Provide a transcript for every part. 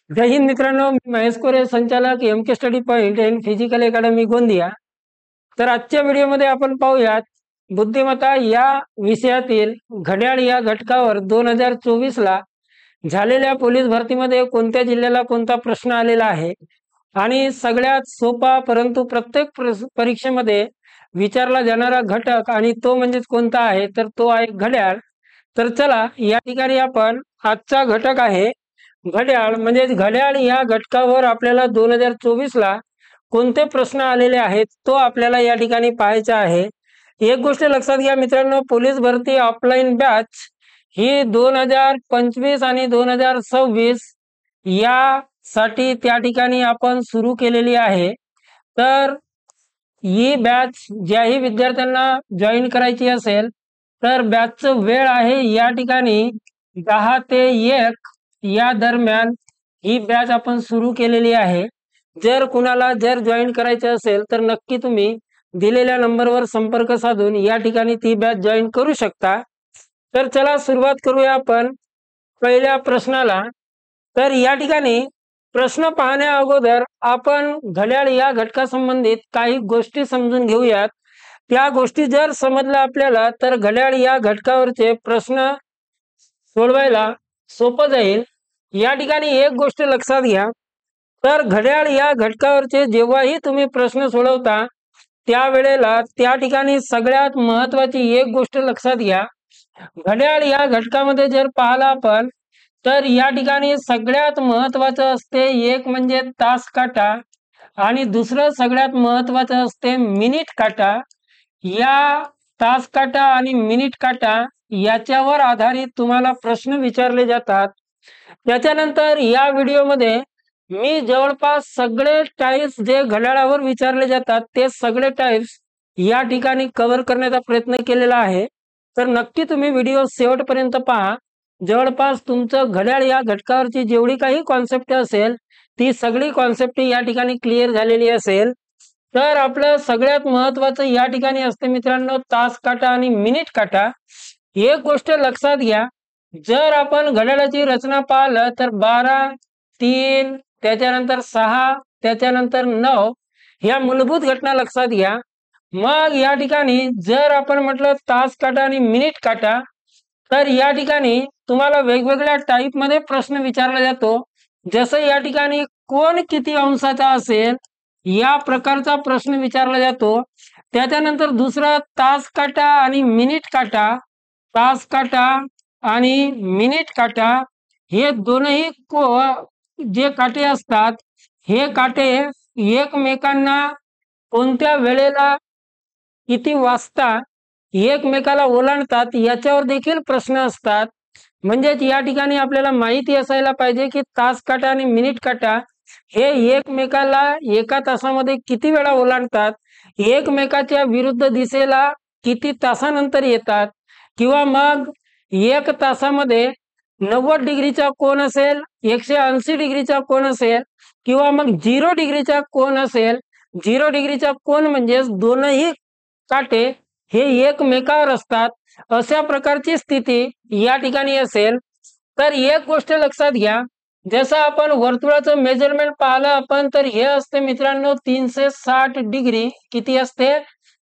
जय हिंद मित्रांनो, मी महेश कोरे, संचालक M K study point and physical academy Gondia. तर आजच्या व्हिडिओमध्ये आपण पाहूयात बुद्धिमत्ता या विषयातील घड्याळ या घटकावर 2024ला झालेल्या पोलीस भरतीमध्ये कोणत्या जिल्ह्याला कोणता प्रश्न आलेला आहे आणि सगळ्यात सोपा परंतु प्रत्येक परीक्षेमध्ये विचारला जाणारा घटक आणि तो म्हणजे कोणता आहे, तर तो आहे घड्याळ. तर चला, या ठिकाणी आपण आजचा घटक आहे घड्याळ. म्हणजे घड्याळ या घटकावर आपल्याला 2024ला कोणते प्रश्न आलेले आहेत तो आपल्याला या ठिकाणी पाहायचा आहे. एक गोष्ट लक्षात घ्या मित्रांनो, पोलीस भरती ऑफलाईन बॅच ही 2025 आणि 2026 यासाठी त्या ठिकाणी आपण सुरू केलेली आहे. तर ही बॅच ज्याही विद्यार्थ्यांना जॉईन करायची असेल तर बॅचचं वेळ आहे या ठिकाणी 10 ते 1 या दरम्यान ही बॅच आपण सुरू केलेली आहे. जर कुणाला जॉईन करायचे असेल तर नक्की तुम्ही दिलेल्या नंबरवर संपर्क साधून या ठिकाणी ती बॅच जॉईन करू शकता. तर चला सुरुवात करूया आपण पहिल्या प्रश्नाला. तर या ठिकाणी प्रश्न पाहण्या अगोदर आपण घड्याळ या घटकासंबंधित काही गोष्टी समजून घेऊयात. त्या गोष्टी जर समजल्या आपल्याला तर घड्याळ या घटकावरचे प्रश्न सोडवायला सोपं जाईल. या ठिकाणी एक गोष्ट लक्षात घ्या, तर घड्याळ या घटकावरचे जेव्हाही तुम्ही प्रश्न सोडवता त्यावेळेला त्या ठिकाणी सगळ्यात महत्त्वाची एक गोष्ट लक्षात घ्या. घड्याळ या घटकामध्ये जर पाहिलं आपण तर या ठिकाणी सगळ्यात महत्त्वाचं असते एक म्हणजे तास काटा आणि दुसरं सगळ्यात महत्त्वाचं असते मिनिट काटा. या तास काटा आणि मिनिट काटा याच्यावर आधारित तुम्हाला प्रश्न विचारले जातात. त्याच्यानंतर या व्हिडिओमध्ये मी जवळपास सगळे टाइप्स जे घड्याळावर विचारले जातात ते सगळे टाइप्स या ठिकाणी कव्हर करण्याचा प्रयत्न केलेला आहे. तर नक्की तुम्ही व्हिडिओ शेवटपर्यंत पहा. जवळपास तुमचं घड्याळ या घटकावरची जेवढी काही कॉन्सेप्ट असेल ती सगळी कॉन्सेप्ट या ठिकाणी क्लिअर झालेली असेल. तर आपलं सगळ्यात महत्त्वाचं या ठिकाणी असते मित्रांनो तास काटा आणि मिनिट काटा. एक गोष्ट लक्षात घ्या, जर आपण घड्याळाची रचना पाहिलं तर 12, 3, त्याच्यानंतर 6, त्याच्यानंतर 9 ह्या मूलभूत घटना लक्षात घ्या. मग या ठिकाणी जर आपण म्हटलं तास काटा आणि मिनिट काटा तर या ठिकाणी तुम्हाला वेगवेगळ्या टाईप मध्ये प्रश्न विचारला जातो. जसं या ठिकाणी कोण किती अंशाचा असेल या प्रकारचा प्रश्न विचारला जातो. त्याच्यानंतर दुसरा तास काटा आणि मिनिट काटा. तास काटा आणि मिनिट काटा हे दोनही जे काटे असतात हे काटे एकमेकांना कोणत्या वेळेला किती वाजता एकमेकाला ओलांडतात याच्यावर देखील प्रश्न असतात. म्हणजेच या ठिकाणी आपल्याला माहिती असायला पाहिजे की तास काटा आणि मिनिट काटा हे एकमेकाला एका तासामध्ये किती वेळा ओलांडतात, एकमेकाच्या विरुद्ध दिशेला किती तासानंतर येतात, किंवा मग 1 तासामध्ये 90 डिग्रीचा कोन असेल, 180 डिग्रीचा कोन असेल, किंवा मग 0 डिग्रीचा कोन असेल. 0 डिग्रीचा कोन म्हणजे दोनही काटे हे एकमेकावर असतात अशा प्रकारची स्थिती या ठिकाणी असेल. तर एक गोष्ट लक्षात घ्या, जसं आपण वर्तुळाचं मेजरमेंट पाहिलं आपण तर हे असते मित्रांनो 360 डिग्री. किती असते?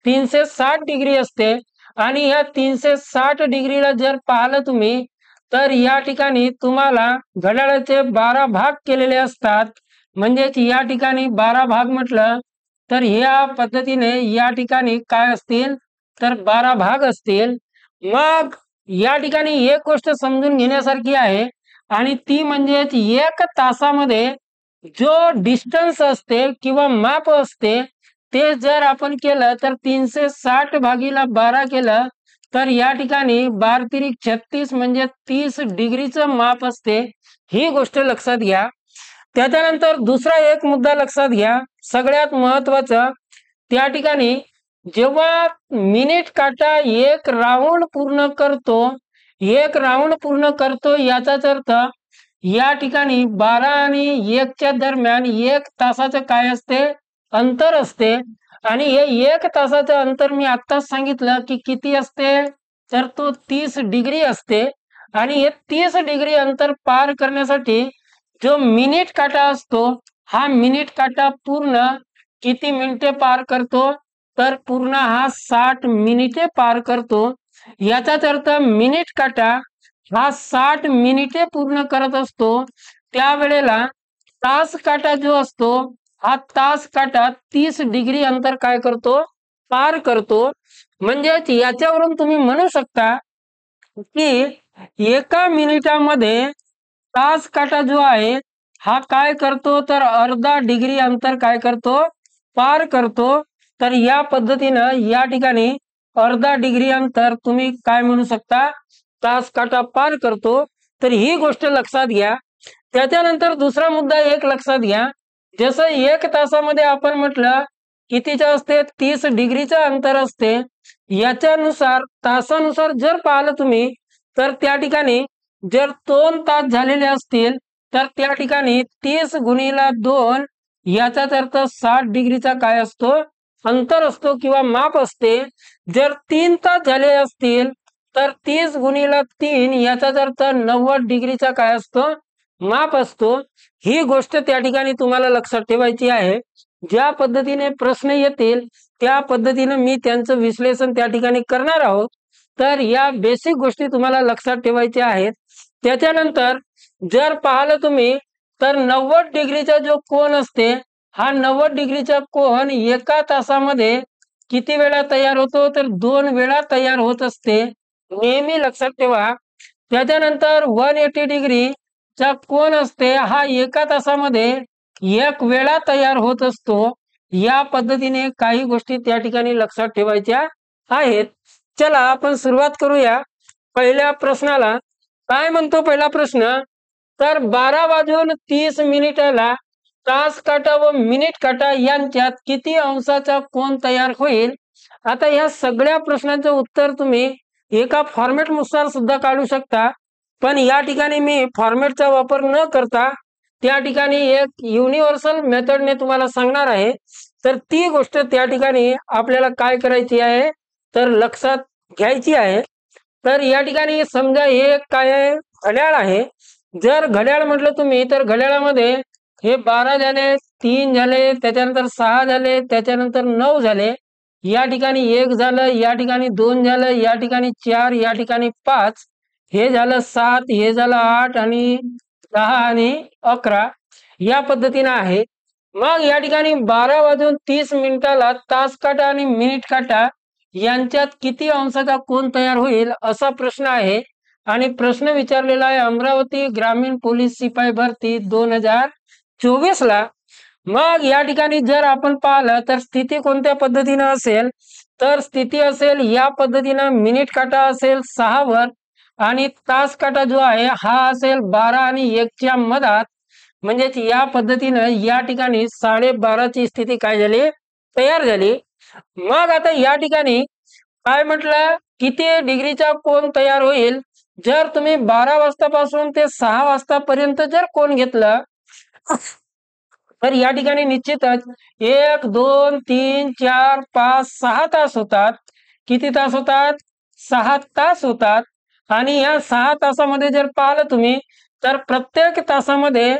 360 डिग्री असते. आणि या 360 डिग्रीला जर पाहिलं तुम्ही तर या ठिकाणी तुम्हाला घड्याळाचे 12 भाग केलेले असतात. म्हणजेच या ठिकाणी 12 भाग म्हटलं तर ह्या पद्धतीने या ठिकाणी काय असतील तर 12 भाग असतील. मग या ठिकाणी एक गोष्ट समजून घेण्यासारखी आहे आणि ती म्हणजे 1 तासामध्ये जो डिस्टन्स असते किंवा माप असते ते जर आपण केलं तर 360 भागीला 12 केलं तर या ठिकाणी 12 × 36 म्हणजे 30 डिग्रीचं माप असते. ही गोष्ट लक्षात घ्या. त्याच्यानंतर दुसरा एक मुद्दा लक्षात घ्या, सगळ्यात महत्वाचं, त्या ठिकाणी जेव्हा मिनिट काटा एक राऊंड पूर्ण करतो याचाच अर्थ या ठिकाणी 12 आणि 1च्या दरम्यान 1 तासाचं काय असते अंतर असते. आणि हे 1 तासाचं अंतर मी आत्ताच सांगितलं की किती असते तर तो 30 डिग्री असते. आणि हे 30 डिग्री अंतर पार करण्यासाठी जो मिनिट काटा असतो हा मिनिट काटा पूर्ण किती मिनिटे पार करतो, तर पूर्ण हा 60 मिनिटे पार करतो। याचाच अर्थ मिनिट काटा हा 60 मिनिटे पूर्ण करत असतो, त्यावेळेला तास काटा जो असतो हा तास काटा 30 डिग्री अंतर काय करतो, पार करतो। म्हणजेच याच्यावरून तुम्ही म्हणू शकता की एका मिनिटामध्ये तास काटा जो आहे हा काय करतो, तर अर्धा डिग्री अंतर काय करतो, पार करतो। तर या पद्धतीनं या ठिकाणी अर्धा डिग्री अंतर तुम्ही काय म्हणू शकता, तास काटा पार करतो। तर ही गोष्ट लक्षात घ्या। त्याच्यानंतर दुसरा मुद्दा एक लक्षात घ्या, जसं 1 तासामध्ये आपण म्हटलं कितीचं असते, 30 डिग्रीचं अंतर असते। याच्यानुसार तासानुसार जर पाहिलं तुम्ही तर त्या ठिकाणी जर 2 तास झालेले असतील तर त्या ठिकाणी 30 गुणिले 2 याचाच अर्थ 60 डिग्रीचा काय असतो, अंतर असतो किंवा माप असते। जर 3 तास झाले असतील तर 30 गुणिले 3 याचाच अर्थ 90 डिग्रीचा काय असतो, माप असतो। ही गोष्ट त्या ठिकाणी तुम्हाला लक्षात ठेवायची आहे। ज्या पद्धतीने प्रश्न येतील त्या पद्धतीने मी त्यांचं विश्लेषण त्या ठिकाणी करणार आहोत। तर या बेसिक गोष्टी तुम्हाला लक्षात ठेवायच्या आहेत। त्याच्यानंतर जर पाहिलं तुम्ही तर 90 डिग्रीचा जो कोन असते हा 90 डिग्रीचा कोन एका तासामध्ये किती वेळा तयार होतो, तर 2 वेळा तयार होत असते, नेहमी लक्षात ठेवा। त्याच्यानंतर 180 डिग्रीचा कोन असते हा एका तासामध्ये 1 वेळा तयार होत असतो। या पद्धतीने काही गोष्टी त्या ठिकाणी लक्षात ठेवायच्या आहेत। चला आपण सुरुवात करूया पहिल्या प्रश्नाला। काय म्हणतो पहिला प्रश्न, तर 12:30 तास काटा व मिनिट काटा यांच्यात किती अंशाचा कोन तयार होईल। आता या सगळ्या प्रश्नांचं उत्तर तुम्ही एका फॉर्मॅट नुसार सुद्धा काढू शकता, पण या ठिकाणी मी फॉर्मॅटचा वापर न करता त्या ठिकाणी एक युनिव्हर्सल मेथडने तुम्हाला सांगणार आहे। तर ती गोष्ट त्या ठिकाणी आपल्याला काय करायची आहे, तर लक्षात घ्यायची आहे। तर या ठिकाणी समजा हे काय आहे, घड्याळ आहे। जर घड्याळ म्हटलं तुम्ही तर घड्याळामध्ये हे 12 झाले, 3 झाले, त्याच्यानंतर 6 झाले, त्याच्यानंतर 9 झाले, या ठिकाणी 1 झालं, या ठिकाणी 2 झालं, या ठिकाणी 4, या ठिकाणी 5, हे झालं 7, हे झालं 8 आणि 10 आणि 11 या पद्धतीने आहे। मग या ठिकाणी 12:30 तास काटा आणि मिनिट काटा यांच्यात किती अंशाचा कोन तयार होईल असा प्रश्न आहे। आणि प्रश्न विचारलेला आहे अमरावती ग्रामीण पोलीस शिपाई भरती 2024 ला। मग या ठिकाणी जर आपण पाहिलं तर स्थिती कोणत्या पद्धतीने असेल, तर स्थिती असेल या पद्धतीने, मिनिट काटा असेल 6 वर आणि तास काटा जो आहे हा असेल 12 आणि 1 च्या मधात। म्हणजेच या पद्धतीने या ठिकाणी 12:30 ची स्थिती काय झाली, तयार झाली। मग आता या ठिकाणी काय म्हटलं, किती डिग्रीचा कोन तयार होईल। जर तुम्ही 12 वाजतापासून ते 6 वाजतापर्यंत जर कोन घेतलं तर या ठिकाणी निश्चितच 1 2 3 4 5 6 तास होतात। किती तास होतात, 6 तास होतात। आणि या 6 तासामध्ये जर पाहिलं तुम्ही तर प्रत्येक तासामध्ये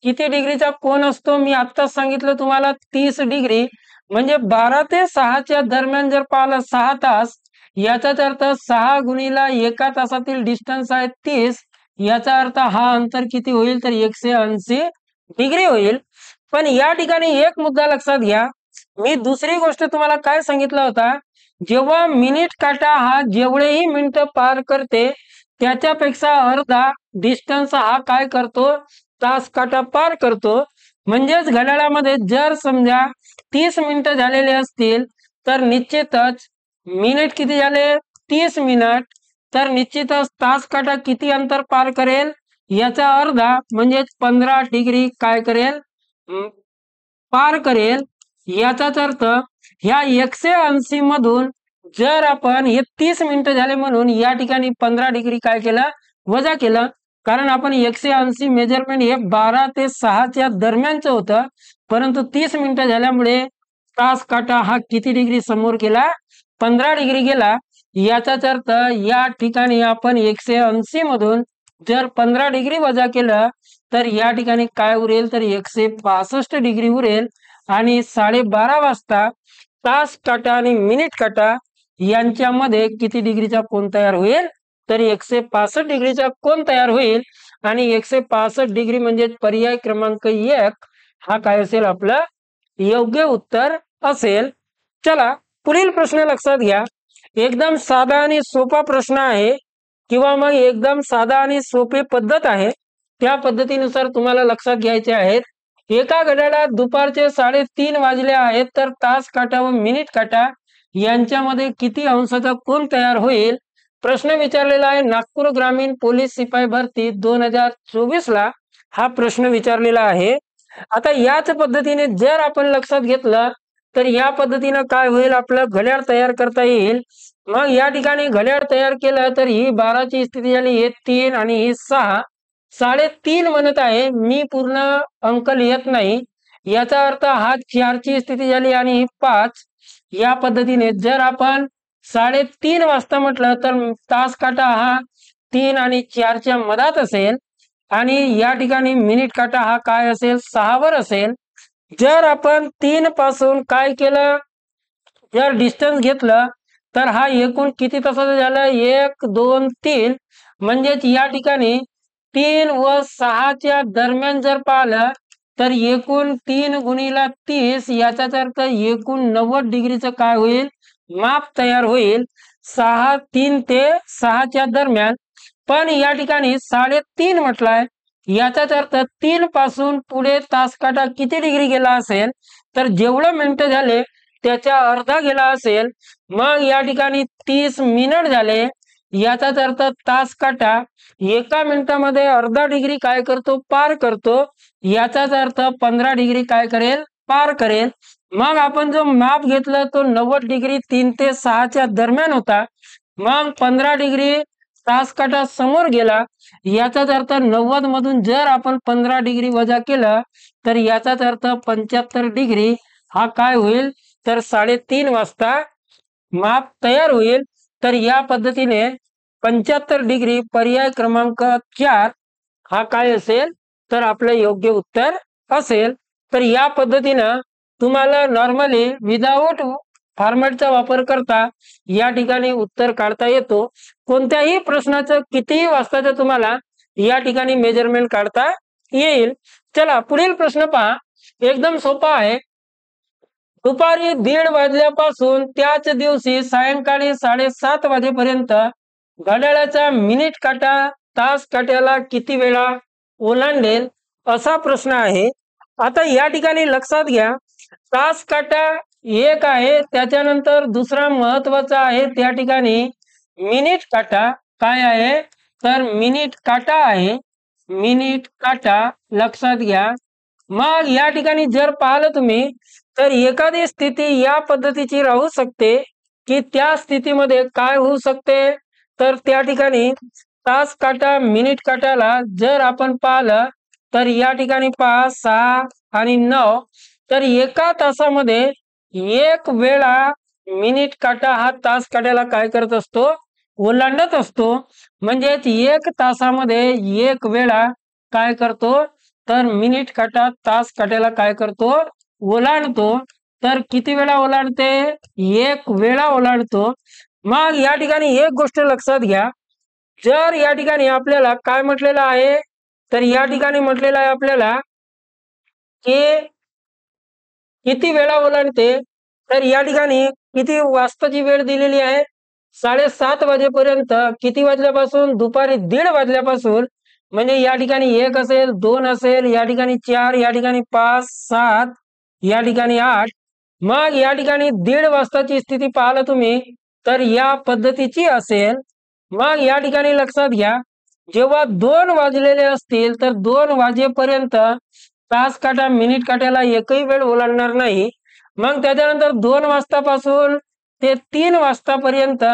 किती डिग्रीचा कोन असतो, मी आत्ताच सांगितलं तुम्हाला 30 डिग्री। म्हणजे 12 ते 6 च्या दरम्यान जर पाहिलं 6 तास, याचाच अर्थ 6 गुणिले एका तासातील डिस्टन्स आहे 30, याचा अर्थ हा अंतर किती होईल, तर 180 डिग्री होईल। पण या ठिकाणी एक मुद्दा लक्षात घ्या, मी दुसरी गोष्ट तुम्हाला काय सांगितलं होता, जेव्हा मिनिट काटा हा जेवढेही मिनिट पार करते त्याच्यापेक्षा अर्धा डिस्टन्स हा काय करतो, तास काटा पार करतो। म्हणजेच घड्याळामध्ये जर समजा 30 मिनिटं झालेले असतील तर निश्चितच मिनिट किती झाले, 30 मिनिट, तर निश्चितच तास काटा किती अंतर पार करेल, याचा अर्धा म्हणजेच 15 डिग्री काय करेल, पार करेल। याचाच अर्थ ह्या 180 मधून जर आपण हे 30 मिनिटं झाले म्हणून या ठिकाणी 15 डिग्री काय केलं, वजा केलं, कारण आपण 180 मेजरमेंट हे 12 ते 6 च्या दरम्यानचं होतं, परंतु 30 मिनिटं झाल्यामुळे तास काटा हा किती डिग्री समोर गेला, 15 डिग्री गेला। याचाच अर्थ या ठिकाणी आपण 180 मधून जर 15 डिग्री वजा केलं तर या ठिकाणी काय उरेल तर 165 डिग्री उरेल आणि 12:30 वाजता तास काटा आणि मिनिट काटा यांच्यामध्ये किती डिग्रीचा कोन तयार होईल तर 165 डिग्रीचा कोन तयार होईल आणि 165 डिग्री म्हणजे पर्याय क्रमांक 1 हा काय असेल आपला योग्य उत्तर असेल। चला पुढील प्रश्न लक्षात घ्या। एकदम साधा आणि सोपा प्रश्न आहे किंवा मग एकदम साधा आणि सोपी पद्धत आहे, त्या पद्धतीनुसार तुम्हाला लक्षात घ्यायचे आहेत। एका घड्याळात दुपारचे 3:30 वाजले आहेत तर तास काटा व मिनिट काटा यांच्यामध्ये किती अंशाचा कोन तयार होईल। प्रश्न विचारलेला आहे नागपूर ग्रामीण पोलीस शिपाई भरती 2024 ला हा प्रश्न विचारलेला आहे। आता याच पद्धतीने जर आपण लक्षात घेतलं तर या पद्धतीने काय होईल आपलं घड्याळ तयार करता येईल। मग या ठिकाणी घड्याळ तयार केलं तर ही 12 ची स्थिती झाली, हे 3 आणि ही 6, 3.5 म्हणत आहे मी, पूर्ण अंक लिहित नाही। याचा अर्थ हा 4 ची स्थिती झाली आणि ही 5। या पद्धतीने जर आपण 3:30 वाजता म्हटलं तर तास काटा हा 3 आणि 4 च्या मधात असेल आणि या ठिकाणी मिनिट काटा हा काय असेल 6 वर असेल। जर आपण 3 पासून काय केलं जर डिस्टन्स घेतलं तर हा एकूण किती तासाचा झाला 1 2 3 म्हणजेच या ठिकाणी 3 व 6 च्या दरम्यान जर पाहिलं तर एकूण 3 गुणिले 30 याचाच अर्थ एकूण 90 डिग्रीचं काय होईल माप तयार होईल 3 ते 6 च्या दरम्यान। पण या ठिकाणी 3.5 म्हटलाय याचाच अर्थ 3 पासून पुढे तास काटा किती डिग्री गेला असेल तर जेवढे मिनिट झाले त्याच्या अर्धा गेला असेल। मग या ठिकाणी 30 मिनिट झाले याचाच अर्थ तास काटा एका मिनिटामध्ये अर्धा डिग्री काय करतो पार करतो, याचाच अर्थ 15 डिग्री काय करेल पार करेल। मग आपण जो माप घेतला तो 90 डिग्री 3 ते 6 च्या दरम्यान होता। मग 15 डिग्री तास काटा समोर गेला, याचाच अर्थ 90 मधून जर आपण 15 डिग्री वजा केलं तर याचाच अर्थ 75 डिग्री हा काय होईल तर 3:30 वाजता माप तयार होईल। तर या पद्धतीने 75 डिग्री पर्याय क्रमांक 4 हा काय असेल तर आपलं योग्य उत्तर असेल। तर या पद्धतीनं तुम्हाला नॉर्मली विदाउट फॉर्मॅटचा वापर करता या ठिकाणी उत्तर काढता येतो। कोणत्याही प्रश्नाचं कितीही वाजताचं तुम्हाला या ठिकाणी मेजरमेंट काढता येईल। चला पुढील प्रश्न पहा, एकदम सोपा आहे। दुपारी 1:30 वाजल्यापासून त्याच दिवशी सायंकाळी 7:30 वाजेपर्यंत घड्याळाचा मिनिट काटा तास काट्याला किती वेळा ओलांडेल असा प्रश्न आहे। आता या ठिकाणी लक्षात घ्या तास काटा एक आहे, त्याच्यानंतर दुसरा महत्वाचा आहे त्या ठिकाणी मिनिट काटा काय आहे तर मिनिट काटा आहे, मिनिट काटा लक्षात घ्या। मग या ठिकाणी जर पाहिलं तुम्ही तर एखादी स्थिती या पद्धतीची राहू शकते की त्या स्थितीमध्ये काय होऊ शकते तर त्या ठिकाणी तास काटा मिनिट काटाला जर आपण पाहिलं तर या ठिकाणी 5 6 आणि 9 तर एका तासामध्ये एक वेळा मिनिट काटा हा तास काट्याला काय करत असतो ओलांडत असतो। म्हणजे एक तासामध्ये एक वेळा काय करतो तर मिनिट काटा तास काट्याला काय करतो ओलांडतो। तर किती वेळा ओलांडते एक वेळा ओलांडतो। मग या ठिकाणी एक गोष्ट लक्षात घ्या, जर या ठिकाणी आपल्याला काय म्हटलेलं आहे तर या ठिकाणी म्हटलेलं आहे आपल्याला की किती वेळा ओलांडते तर या ठिकाणी किती वाजताची वेळ दिलेली आहे 7:30 वाजेपर्यंत। किती वाजल्यापासून दुपारी 1:30 वाजल्यापासून, म्हणजे या ठिकाणी 1 असेल 2 असेल या ठिकाणी 4 या ठिकाणी 5 7 या ठिकाणी 8। मग या ठिकाणी 1:30 वाजताची स्थिती पाहिलं तुम्ही तर या पद्धतीची असेल। मग या ठिकाणी लक्षात घ्या जेव्हा 2 वाजलेले असतील तर 2 वाजेपर्यंत तास काटा मिनिट काट्याला एकही वेळ ओलांडणार नाही। मग त्याच्यानंतर 2 वाजतापासून ते 3 वाजतापर्यंत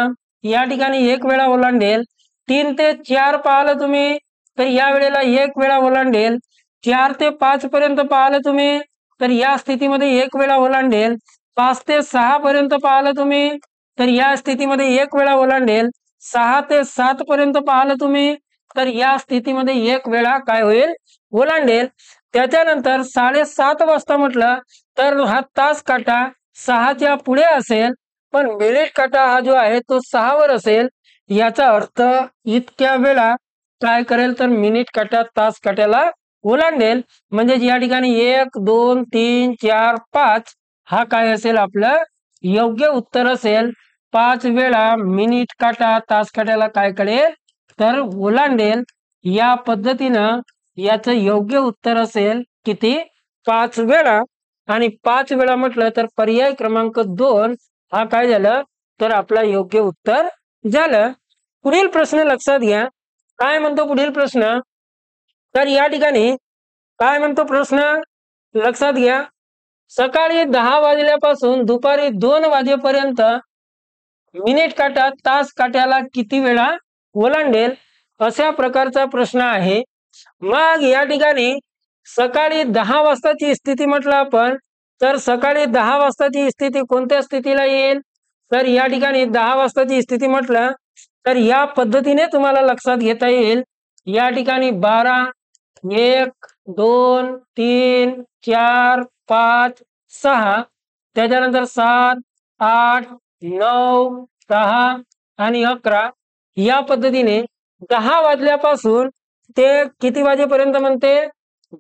या ठिकाणी एक वेळा ओलांडेल। 3 ते 4 पाहिलं तुम्ही तर या वेळेला एक वेळा ओलांडेल। 4 ते 5 पर्यंत पाहिलं तुम्ही तर या स्थितीमध्ये एक वेळा ओलांडेल। 5 ते 6 पर्यंत पाहिलं तुम्ही तर या स्थितीमध्ये एक वेळा ओलांडेल। 6 ते 7 पर्यंत पाहिलं तुम्ही तर या स्थितीमध्ये एक वेळा काय होईल ओलांडेल। त्याच्यानंतर 7:30 वाजता म्हटलं तर हा तास काटा 6च्या पुढे असेल, पण मिनिट काटा हा जो आहे तो 6वर असेल। याचा अर्थ इतक्या वेळा काय करेल तर मिनिट काटा तास काट्याला ओलांडेल। म्हणजे या ठिकाणी 1 2 3 4 5 हा काय असेल आपलं योग्य उत्तर असेल। 5 वेळा मिनिट काटा तास काट्याला काय करेल तर ओलांडेल। या पद्धतीनं याचं योग्य उत्तर असेल किती 5 वेळा। आणि 5 वेळा म्हटलं तर पर्याय क्रमांक 2 हा काय झालं तर आपला योग्य उत्तर झालं। पुढील प्रश्न लक्षात घ्या, काय म्हणतो पुढील प्रश्न, तर या ठिकाणी काय म्हणतो प्रश्न लक्षात घ्या, सकाळी 10 वाजल्यापासून दुपारी 2 वाजेपर्यंत मिनिट काटा तास काट्याला किती वेळा ओलांडेल, अशा प्रकारचा प्रश्न आहे। मग या ठिकाणी सकाळी 10 वाजताची स्थिती म्हटलं आपण तर सकाळी 10 वाजताची स्थिती कोणत्या स्थितीला येईल, तर या ठिकाणी 10 वाजताची स्थिती म्हटलं तर या पद्धतीने तुम्हाला लक्षात घेता येईल। या ठिकाणी 12 1 2 3 4 5 6 त्याच्यानंतर 7 8 9 10 आणि 11 या पद्धतीने 10 वाजल्यापासून ते किती वाजेपर्यंत म्हणते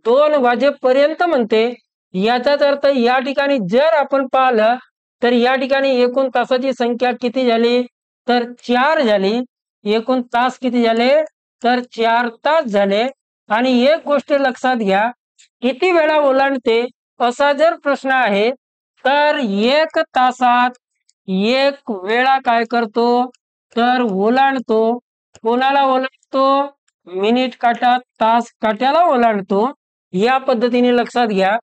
2 वाजेपर्यंत म्हणते। याचाच अर्थ या ठिकाणी जर आपण पाहिलं तर या ठिकाणी एकूण तासाची संख्या किती झाली तर 4 झाली। एकूण तास किती झाले तर 4 तास झाले। आणि एक गोष्ट लक्षात घ्या, किती वेळा ओलांडते असा जर प्रश्न आहे तर 1 तासात 1 वेळा काय करतो तर ओलांडतो। कोणाला ओलांडतो, मिनिट काटा तास काट्याला ओलांडतो। या पद्धतीने लक्षात घ्या।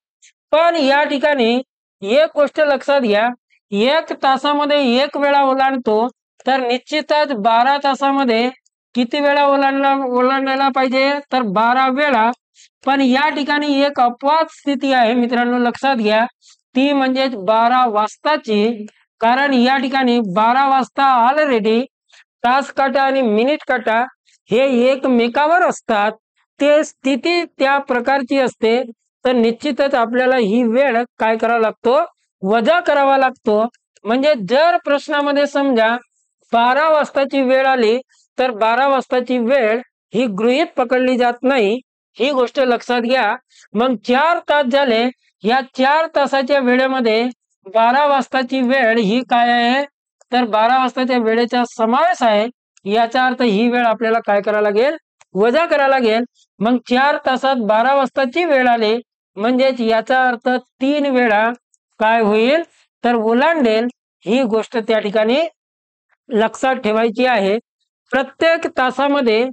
पण या ठिकाणी एक गोष्ट लक्षात घ्या, 1 तासामध्ये 1 वेळा ओलांडतो तर निश्चितच 12 तासामध्ये किती वेळा ओलांडायला पाहिजे तर 12 वेळा। पण या ठिकाणी एक अपवाद स्थिती आहे मित्रांनो, लक्षात घ्या, ती म्हणजे 12 वाजताची। कारण या ठिकाणी 12 वाजता ऑलरेडी तास काटा आणि मिनिट काटा हे एकमेकावर असतात, ते स्थिती त्या प्रकारची असते। तर निश्चितच आपल्याला ही वेळ काय करावा लागतो वजा करावा लागतो। म्हणजे जर प्रश्नामध्ये समजा 12 वाजताची वेळ आली तर 12 वाजताची वेळ ही गृहीत पकडली जात नाही, ही गोष्ट लक्षात घ्या। मग 4 तास झाले, या 4 तासाच्या वेळेमध्ये 12 वाजताची वेळ ही काय आहे तर 12 वाजताच्या वेळेचा समावेश आहे। याचा अर्थ ही वेळ आपल्याला काय करावं लागेल वजा करावं लागेल। मग 4 तासात 12 वाजताची वेळ आली म्हणजेच याचा अर्थ 3 वेळा काय होईल तर ओलांडेल। ही गोष्ट त्या ठिकाणी लक्षात ठेवायची आहे। प्रत्येक तासामध्ये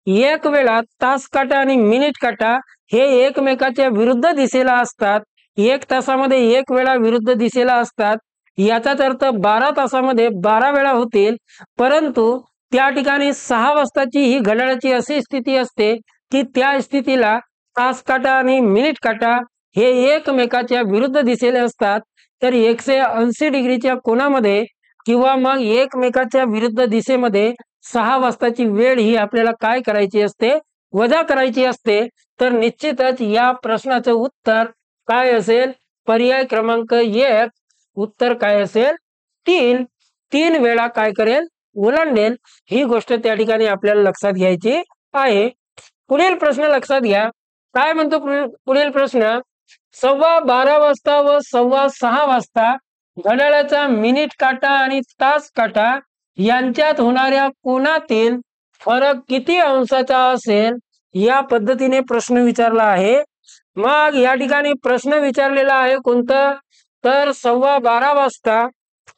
1 वेळा तास काटा आणि मिनिट काटा हे एकमेकाच्या विरुद्ध दिशेला असतात। 1 तासामध्ये 1 वेळा विरुद्ध दिशेला असतात। याचाच अर्थ 12 तासामध्ये 12 वेळा होतील। परंतु त्या ठिकाणी 6 वाजताची ही घड्याळाची अशी स्थिती असते की त्या स्थितीला तास काटा आणि मिनिट काटा हे एकमेकाच्या विरुद्ध दिशेला असतात। तर 180 डिग्रीच्या कोनामध्ये किंवा मग एकमेकाच्या विरुद्ध दिशेमध्ये 6 वाजताची वेळ ही आपल्याला काय करायची असते वजा करायची असते। तर निश्चितच या प्रश्नाचं उत्तर काय असेल, पर्याय क्रमांक 1 उत्तर काय असेल 3। 3 वेळा काय करेल ओलांडेल। ही गोष्ट त्या ठिकाणी आपल्याला लक्षात घ्यायची आहे। पुढील प्रश्न लक्षात घ्या, काय म्हणतो पुढील प्रश्न, 12:15 वाजता व 6:15 वाजता घड्याळाचा मिनिट काटा आणि तास काटा यांच्यात होणाऱ्या कोनातील फरक किती अंशाचा असेल, या पद्धतीने प्रश्न विचारला आहे। मग या ठिकाणी प्रश्न विचारलेला आहे कोणतं तर 12:15 वाजता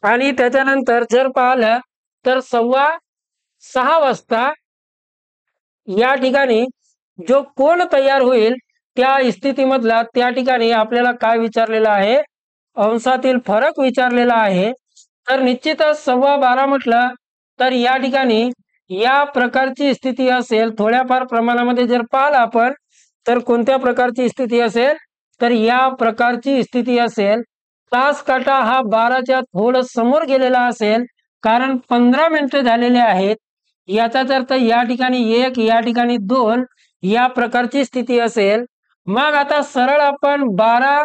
आणि त्याच्यानंतर जर पाहिलं तर 6:15 वाजता या ठिकाणी जो कोण तयार होईल त्या स्थितीमधला त्या ठिकाणी आपल्याला काय विचारलेलं आहे अंशातील फरक विचारलेला आहे। तर निश्चितच 12:15 म्हटलं तर या ठिकाणी या प्रकारची स्थिती असेल। थोड्याफार प्रमाणामध्ये जर पाहिलं आपण तर कोणत्या प्रकारची स्थिती असेल तर या प्रकारची स्थिती असेल। तास काटा हा 12च्या थोडं समोर गेलेला असेल कारण 15 मिनिटं झालेले आहेत। याचाच अर्थ या ठिकाणी 1, या ठिकाणी 2 या प्रकारची स्थिती असेल। मग आता सरळ आपण 12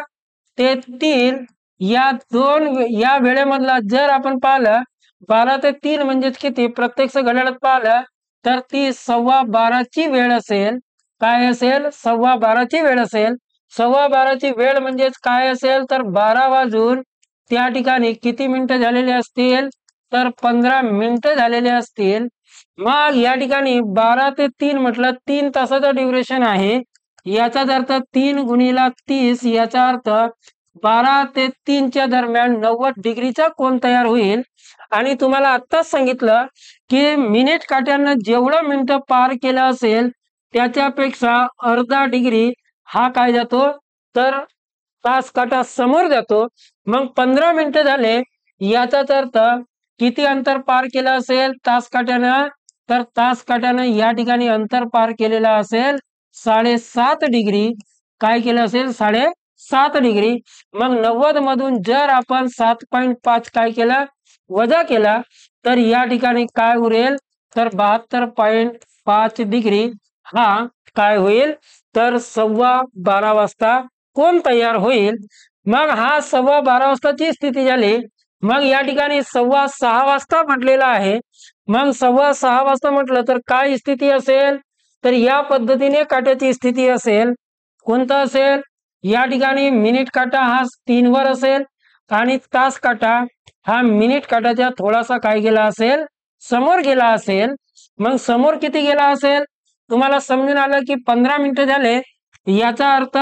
ते 3 या वेळेमधला जर आपण पाहिलं 12 ते 3 म्हणजे किती, प्रत्यक्ष घड्याळात पाहिलं तर ती 12:15ची वेळ असेल। काय असेल? 12:15ची वेळ असेल। 12:15ची वेळ म्हणजे काय असेल तर 12 वाजून त्या ठिकाणी किती मिनिटं झालेले असतील तर 15 मिनिटं झालेले असतील। मग या ठिकाणी 12 ते 3 म्हटलं 3 तासाचं ड्युरेशन आहे। याचाच अर्थ 3 गुणिले 30 याचा अर्थ 12 ते 3 च्या दरम्यान 90 डिग्रीचा कोन तयार होईल। आणि तुम्हाला आत्ताच सांगितलं की मिनिट काट्यानं जेवढं मिनिटं पार केलं असेल त्याच्यापेक्षा अर्धा डिग्री हा काय जातो तर तास काटा समोर जातो। मग 15 मिनिटं झाले याचाच अर्थ किती अंतर पार केलं असेल तास काट्यानं, तर तास काट्यानं या ठिकाणी अंतर पार केलेलं असेल 7.5 डिग्री। काय केलं असेल? 7.5 डिग्री। मग 90 मधून जर आपण 7.5 काय केलं वजा केला तर या ठिकाणी काय उरेल तर 72.5 डिग्री हा काय होईल तर 12:15 वाजता कोन तयार होईल। मग हा 12:15 वाजताची स्थिती झाली। मग या ठिकाणी 6:15 वाजता म्हटलेलं आहे। मग 6:15 वाजता म्हटलं तर काय स्थिती असेल तर या पद्धतीने काट्याची स्थिती असेल। कोणता असेल? या ठिकाणी मिनिट काटा हा 3 वर असेल आणि तास काटा हा मिनिट काटाच्या थोडासा काय गेला असेल समोर गेला असेल। मग समोर किती गेला असेल तुम्हाला समजून आलं की 15 मिनिटं झाले याचा अर्थ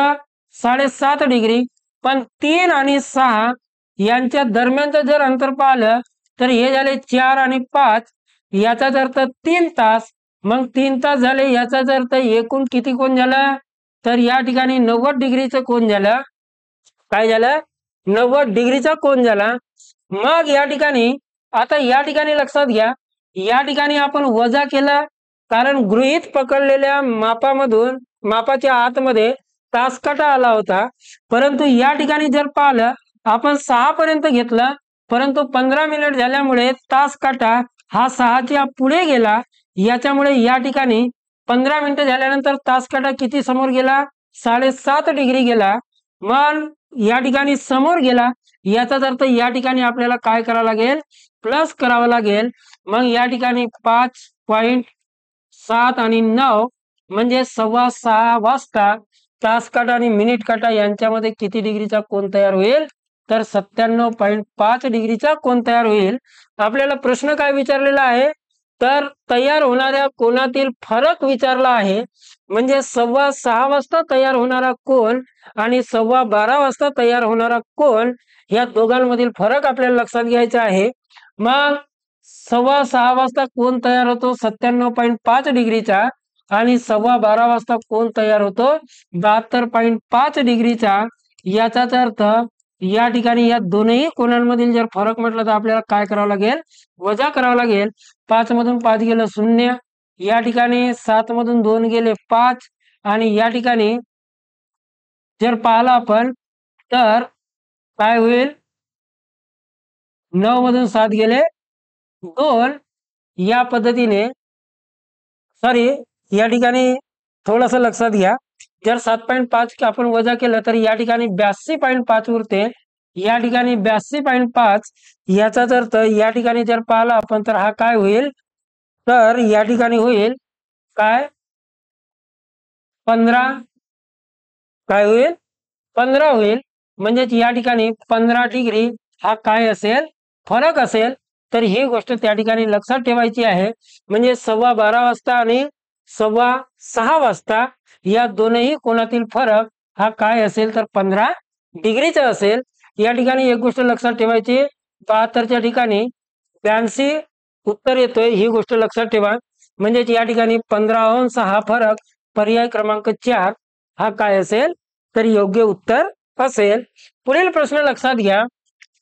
7.5 डिग्री। पण 3 आणि 6 यांच्या दरम्यानचं जर अंतर पाहिलं तर हे झाले 4 आणि 5 याचाच अर्थ 3 तास। मग 3 तास झाले याचाच अर्थ एकूण किती कोन झाला तर या ठिकाणी 90 डिग्रीचं कोन झालं। काय झालं? 90 डिग्रीचा कोन झाला। मग या ठिकाणी आता या ठिकाणी लक्षात घ्या, या ठिकाणी आपण वजा केला कारण गृहीत पकडलेल्या मापामधून मापाच्या आतमध्ये तास काटा आला होता। परंतु या ठिकाणी जर पाहिलं आपण 6 पर्यंत घेतलं, परंतु 15 मिनिट झाल्यामुळे तास काटा हा 6च्या पुढे गेला। याच्यामुळे या ठिकाणी 15 मिनिटं झाल्यानंतर तास काटा किती समोर गेला 7.5 डिग्री गेला। मग या ठिकाणी समोर गेला याचाच अर्थ या ठिकाणी आपल्याला काय करावं लागेल प्लस करावं लागेल। मग या ठिकाणी 5.7 आणि 9 म्हणजे 6:15 वाजता तास काटा आणि मिनिट काटा यांच्यामध्ये किती डिग्रीचा कोन तयार होईल तर 97.5 डिग्रीचा कोन तयार होईल। आपल्याला प्रश्न काय विचारलेला आहे तर तयार होणाऱ्या कोनातील फरक विचारला आहे। म्हणजे 6:15 वाजता तयार होणारा कोन आणि 12:15 वाजता तयार होणारा कोन या दोघांमधील फरक आपल्याला लक्षात घ्यायचा आहे। मग 6:15 वाजता कोन तयार होतो 97.5 डिग्रीचा आणि 12:15 वाजता कोन तयार होतो 72.5 डिग्रीचा। याचाच अर्थ या ठिकाणी या दोनही कोनांमधील जर फरक म्हटलं तर आपल्याला काय करावं लागेल वजा करावं लागेल। 5 मधून 5 गेलं 0, या ठिकाणी 7 मधून 2 गेले 5 आणि या ठिकाणी जर पाहिलं आपण तर काय होईल 9 मधून 7 गेले 2 या पद्धतीने सॉरी या ठिकाणी थोडंसं लक्षात घ्या, जर 7.5 आपण वजा केलं तर या ठिकाणी 82.5 उरते। या ठिकाणी 82.5 याचाच अर्थ या ठिकाणी जर पाहिलं आपण तर हा काय होईल तर या ठिकाणी होईल काय 15 काय होईल 15 होईल। म्हणजेच या ठिकाणी 15 डिग्री हा काय असेल फरक असेल। तर ही गोष्ट त्या ठिकाणी लक्षात ठेवायची आहे। म्हणजे 12:15 वाजता आणि 6:15 वाजता या दोनही कोनातील फरक हा काय असेल तर 15 डिग्रीचा असेल। या ठिकाणी एक गोष्ट लक्षात ठेवायची 72च्या ठिकाणी 82 उत्तर येतोय ही गोष्ट लक्षात ठेवा। म्हणजे या ठिकाणी 15 अंश हा फरक पर्याय क्रमांक 4 हा काय असेल तर योग्य उत्तर असेल। पुढील प्रश्न लक्षात घ्या,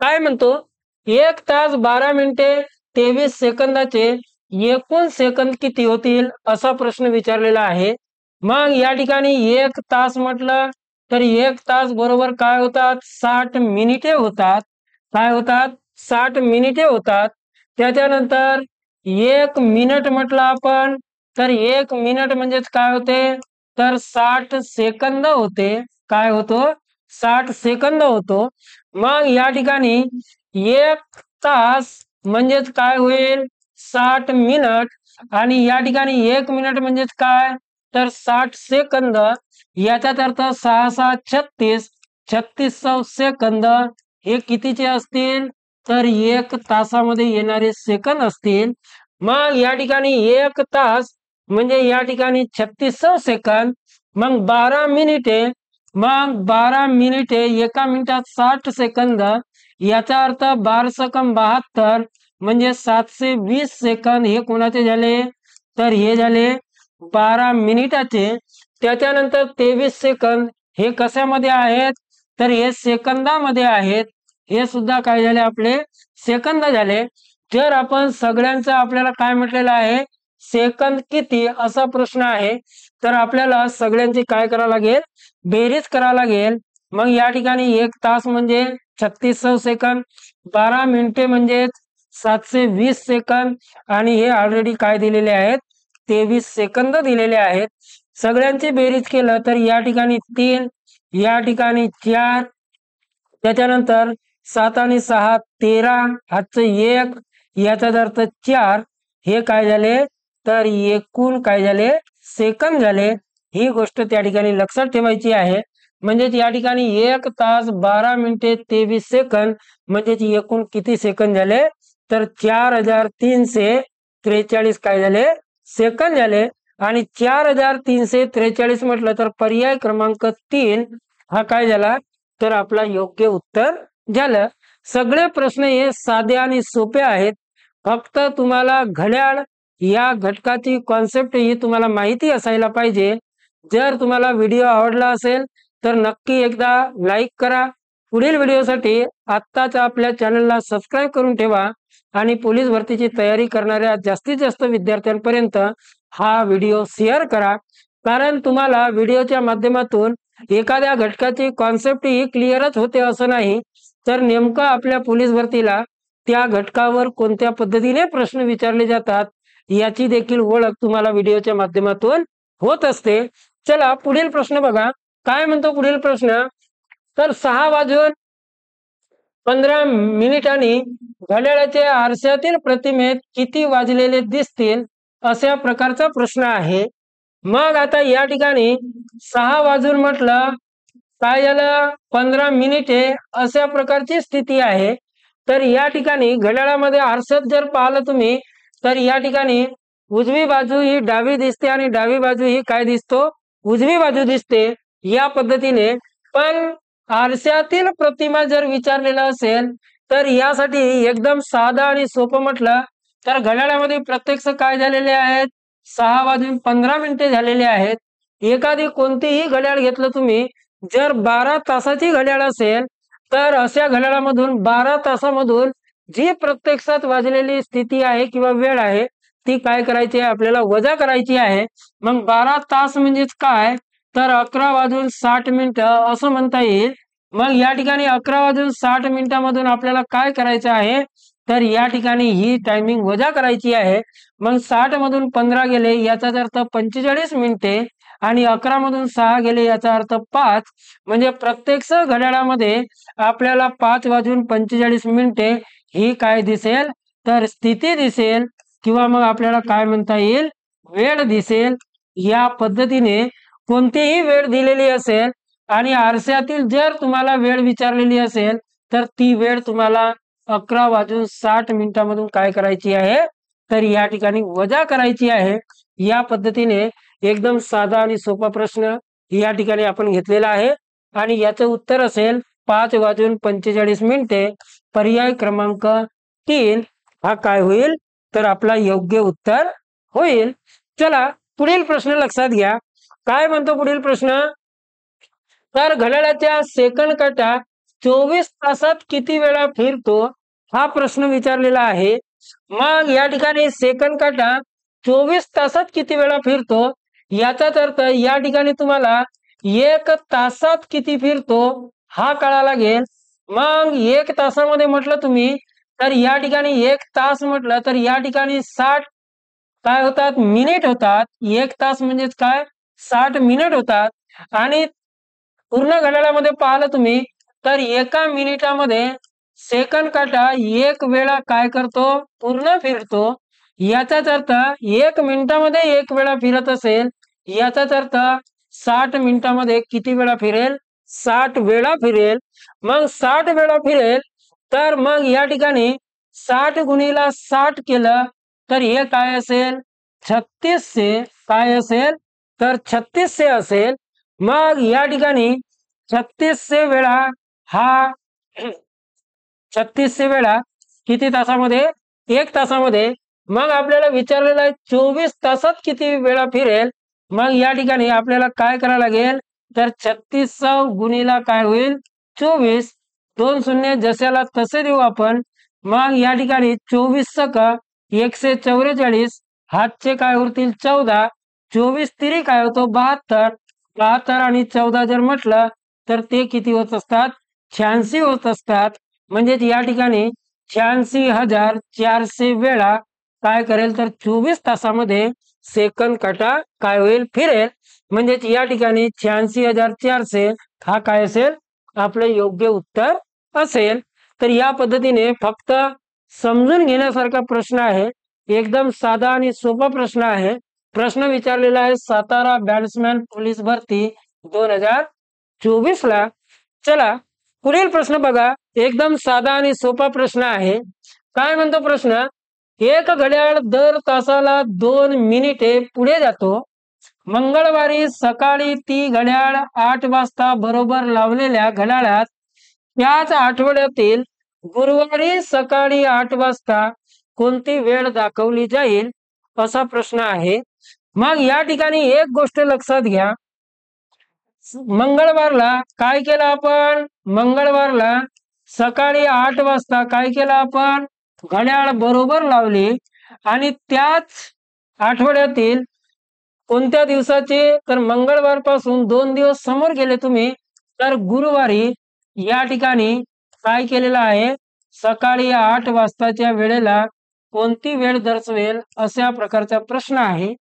काय म्हणतो 1 तास 12 मिनिटे 23 सेकंदाचे एकूण सेकंद किती होतील असा प्रश्न विचारलेला आहे। मग या ठिकाणी 1 तास म्हटलं तर 1 तास बरोबर काय होतात 60 मिनिटे होतात। काय होतात 60 मिनिटे होतात। त्याच्यानंतर एक मिनिट म्हटलं आपण तर एक मिनिट म्हणजेच काय होते तर 60 सेकंद होते. काय होतो 60 सेकंद होतो. मग या ठिकाणी एक तास म्हणजेच काय होईल 60 मिनिट आणि या ठिकाणी एक मिनिट म्हणजेच काय तर 60 सेकंद. याचाच अर्थ 6 6 36 36 सेकंद हे कितीचे असतील तर एक तासामध्ये येणारे सेकंद असतील. मग या ठिकाणी एक तास म्हणजे या ठिकाणी 36 सेकंद. मग 12 मिनिटे मग 12 मिनिटे एका मिनिटात 60 सेकंद. याचा अर्थ 12×72 म्हणजे 720 सेकंद हे कोणाचे झाले तर हे झाले 12 मिनिटाचे. त्याच्यानंतर 23 सेकंद हे कशामध्ये आहेत तर हे सेकंदामध्ये आहेत. हे सुद्धा काय झाले आपले सेकंद झाले. जर आपण सगळ्यांचं आपल्याला काय म्हटलेलं आहे सेकंद किती असा प्रश्न आहे तर आपल्याला सगळ्यांची काय करावं लागेल बेरीज करावं लागेल. मग या ठिकाणी एक तास म्हणजे 36 सेकंद, 12 मिनिटे म्हणजे 720 सेकंद आणि हे ऑलरेडी काय दिलेले आहेत 23 सेकंद दिलेले आहेत. सगळ्यांची बेरीज केलं तर या ठिकाणी 3 या ठिकाणी 4 त्याच्यानंतर 7 आणि 6 13 हातचं 1 याचा अर्थ 4 हे काय झाले तर एकूण काय झाले सेकंद झाले. ही गोष्ट त्या ठिकाणी लक्षात ठेवायची आहे. म्हणजे या ठिकाणी 1 तास 12 मिनिटे 23 सेकंद म्हणजे एकूण किती सेकंद झाले तर 4343 काय झाले सेकंद झाले. आणि 4343 म्हटलं तर पर्याय क्रमांक 3 हा काय झाला तर आपला योग्य उत्तर झालं. सगळे प्रश्न हे साधे आणि सोपे आहेत. फक्त तुम्हाला घड्याळ या घटकाची कॉन्सेप्ट ही तुम्हाला माहिती असायला पाहिजे. जर तुम्हाला व्हिडिओ आवडला असेल तर नक्की एकदा लाईक करा. पुढील व्हिडिओसाठी आत्ताच आपल्या चॅनलला सबस्क्राईब करून ठेवा आणि पोलीस भरतीची तयारी करणाऱ्या जास्तीत जास्त विद्यार्थ्यांपर्यंत हा व्हिडिओ शेअर करा. कारण तुम्हाला व्हिडिओच्या माध्यमातून एखाद्या घटकाची कॉन्सेप्ट ही क्लिअरच होते असं नाही तर नेमकं आपल्या पोलीस भरतीला त्या घटकावर कोणत्या पद्धतीने प्रश्न विचारले जातात याची देखील ओळख तुम्हाला व्हिडिओच्या माध्यमातून होत असते. चला पुढील प्रश्न बघा. काय म्हणतो पुढील प्रश्न तर 6:15 घड्याळाच्या आरशातील प्रतिमेत किती वाजलेले दिसतील अशा प्रकारचा प्रश्न आहे. मग आता या ठिकाणी 6 वाजून म्हटलं काय झालं 15 मिनिटे अशा प्रकारची स्थिती आहे. तर या ठिकाणी घड्याळामध्ये आरशात जर पाहिलं तुम्ही तर या ठिकाणी उजवी बाजू ही डावी दिसते आणि डावी बाजू ही काय दिसतो उजवी बाजू दिसते या पद्धतीने. पण आरशातील प्रतिमा जर विचारलेला असेल तर यासाठी एकदम साधा आणि सोपं म्हटलं तर घड्याळामध्ये प्रत्यक्ष काय झालेले आहेत 6:15 झालेले आहेत. एखादी कोणतीही घड्याळ घेतलं तुम्ही जर 12 तासाची घड्याळ असेल तर अशा घड्याळामधून 12 तासामधून जी प्रत्यक्षात वाजलेली स्थिती आहे किंवा वेळ आहे ती काय करायची आहे आपल्याला वजा करायची आहे. मग 12 तास म्हणजेच काय तर 11:60 असं म्हणता येईल. मग या ठिकाणी 11:60 आपल्याला काय करायचं आहे तर या ठिकाणी ही टायमिंग वजा करायची आहे. मग 60 मधून 15 गेले याचा अर्थ 45 मिनिटे आणि 11 मधून 6 गेले याचा अर्थ 5 म्हणजे प्रत्यक्ष घड्याळामध्ये आपल्याला 5:45 ही काय दिसेल तर स्थिती दिसेल किंवा मग आपल्याला काय म्हणता येईल वेळ दिसेल. या पद्धतीने कोणतीही वेळ दिलेली असेल आणि आरशातील जर तुम्हाला वेळ विचारलेली असेल तर ती वेळ तुम्हाला 11:60 काय करायची आहे तर या ठिकाणी वजा करायची आहे. या पद्धतीने एकदम साधा आणि सोपा प्रश्न या ठिकाणी आपण घेतलेला आहे आणि याचं उत्तर असेल 5:45 पर्याय क्रमांक 3 हा काय होईल तर आपला योग्य उत्तर होईल. चला पुढील प्रश्न लक्षात घ्या. काय म्हणतो पुढील प्रश्न तर घड्याळाच्या सेकंद काटा 24 तासात किती वेळा फिरतो हा प्रश्न विचारलेला आहे. मग या ठिकाणी सेकंद काटा 24 तासात किती वेळा फिरतो याचाच अर्थ या ठिकाणी तुम्हाला 1 तासात किती फिरतो हा कळायला लागेल. मग 1 तासामध्ये म्हटलं तुम्ही तर या ठिकाणी 1 तास म्हटलं तर या ठिकाणी 60 काय होतात मिनिट होतात। 1 तास म्हणजे काय 60 मिनिट होतात। आणि पूर्ण घड्याळामध्ये पाहिलं तुम्ही तर एका मिनिटामध्ये सेकंद काटा 1 वेळा काय करतो पूर्ण फिरतो। याचाच अर्थ 1 मिनिटामध्ये 1 वेळा फिरत असेल, याचाच अर्थ 60 मिनिटामध्ये किती वेळा फिरेल 60 वेळा फिरेल। मग 60 वेळा फिरेल तर मग या ठिकाणी 60 गुणिले 60 केलं तर हे काय असेल 3600 काय असेल तर 3600 असेल। मग या ठिकाणी 3600 वेळा हा 3600 वेळा किती तासामध्ये 1 तासामध्ये। मग आपल्याला विचारलेलं आहे 24 तासात किती वेळा फिरेल। मग या ठिकाणी आपल्याला काय करावं लागेल तर 3600 गुणिले काय होईल 24 2 शून्य जशाला तसे देऊ आपण। मग या ठिकाणी 24 का 144 हातचे काय होतील 14 24 तिरी काय होतो 72 72 आणि 14 जर म्हटलं तर ते किती होत असतात 86 होत असतात। म्हणजे या ठिकाणी 86,400 वेळा काय करेल तर 24 तासामध्ये सेकंद काटा काय होईल फिरेल। म्हणजे या ठिकाणी 86,400 हा काय असेल आपलं योग्य उत्तर असेल। तर या पद्धतीने फक्त समजून घेण्यासारखा प्रश्न आहे, एकदम साधा आणि सोपा प्रश्न आहे। प्रश्न विचारलेला आहे सातारा बॅट्समॅन पोलीस भरती 2024 ला। चला पुढील प्रश्न बघा, एकदम साधा आणि सोपा प्रश्न आहे। काय म्हणतो प्रश्न, एक घड्याळ दर तासाला 2 मिनिटे पुढे जातो। मंगळवारी सकाळी ती घड्याळ 8 वाजता बरोबर लावलेल्या घड्याळात त्याच आठवड्यातील गुरुवारी सकाळी 8 वाजता कोणती वेळ दाखवली जाईल असा प्रश्न आहे। मग या ठिकाणी एक गोष्ट लक्षात घ्या, मंगळवारला काय केलं आपण मंगळवारला सकाळी 8 वाजता काय केलं आपण घड्याळ बरोबर लावली आणि त्याच आठवड्यातील कोणत्या दिवसाचे तर मंगळवार पासून 2 दिवस समोर गेले तुम्ही तर गुरुवारी या ठिकाणी काय केलेलं आहे सकाळी 8 वाजताच्या वेळेला कोणती वेळ दर्शवेल अशा प्रकारचा प्रश्न आहे।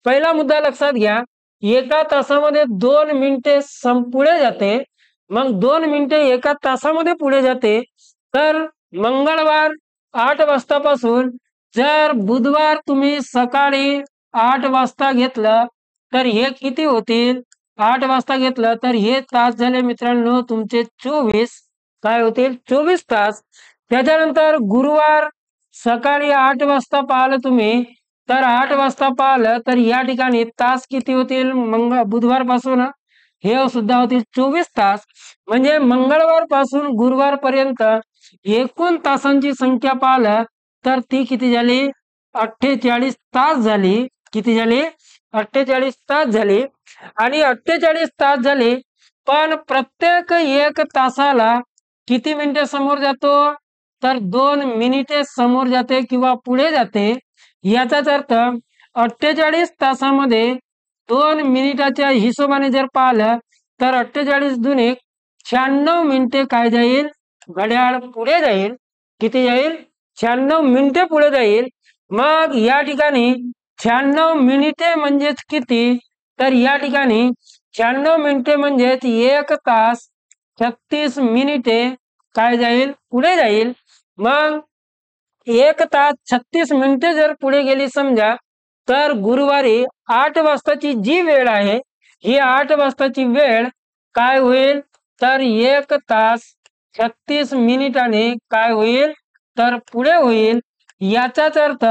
पहिला मुद्दा लक्षात घ्या, एका तासामध्ये 2 मिनिटे पुढे जाते। मग 2 मिनिटे एका तासामध्ये पुढे जाते तर मंगळवार 8 वाजतापासून जर बुधवार तुम्ही सकाळी 8 वाजता घेतलं तर हे किती होतील 8 वाजता घेतलं तर हे तास झाले मित्रांनो तुमचे 24 काय होतील 24 तास। त्याच्यानंतर गुरुवार सकाळी 8 वाजता पाहिलं तुम्ही तर 8 वाजता पाहिलं तर या ठिकाणी तास किती होतील बुधवार पासून हे सुद्धा होतील 24 तास। म्हणजे मंगळवार पासून गुरुवार पर्यंत एकूण तासांची संख्या पाहिलं तर ती किती झाली 48 तास झाली। किती झाली 48 तास झाली। आणि 48 तास झाले पण प्रत्येक 1 तासाला किती मिनिटे समोर जातो तर 2 मिनिटे समोर जाते किंवा पुढे जाते। याचाच अर्थ 48 तासामध्ये 2 मिनिटाच्या हिशोबाने जर पाहिलं तर 48 दुने 96 मिनिटे काय जाईल घड्याळ पुढे जाईल। किती जाईल 96 मिनिटे पुढे जाईल। मग या ठिकाणी 96 मिनिटे म्हणजेच किती तर या ठिकाणी 96 मिनिटे म्हणजेच 1 तास 36 मिनिटे काय जाईल पुढे जाईल। मग 1 तास 36 मिनिटे जर पुढे गेली समजा तर गुरुवारी 8 वाजताची जी वेळ आहे ही 8 वाजताची वेळ काय होईल तर 1 तास 36 मिनिटाने काय होईल तर पुढे होईल। याचाच अर्थ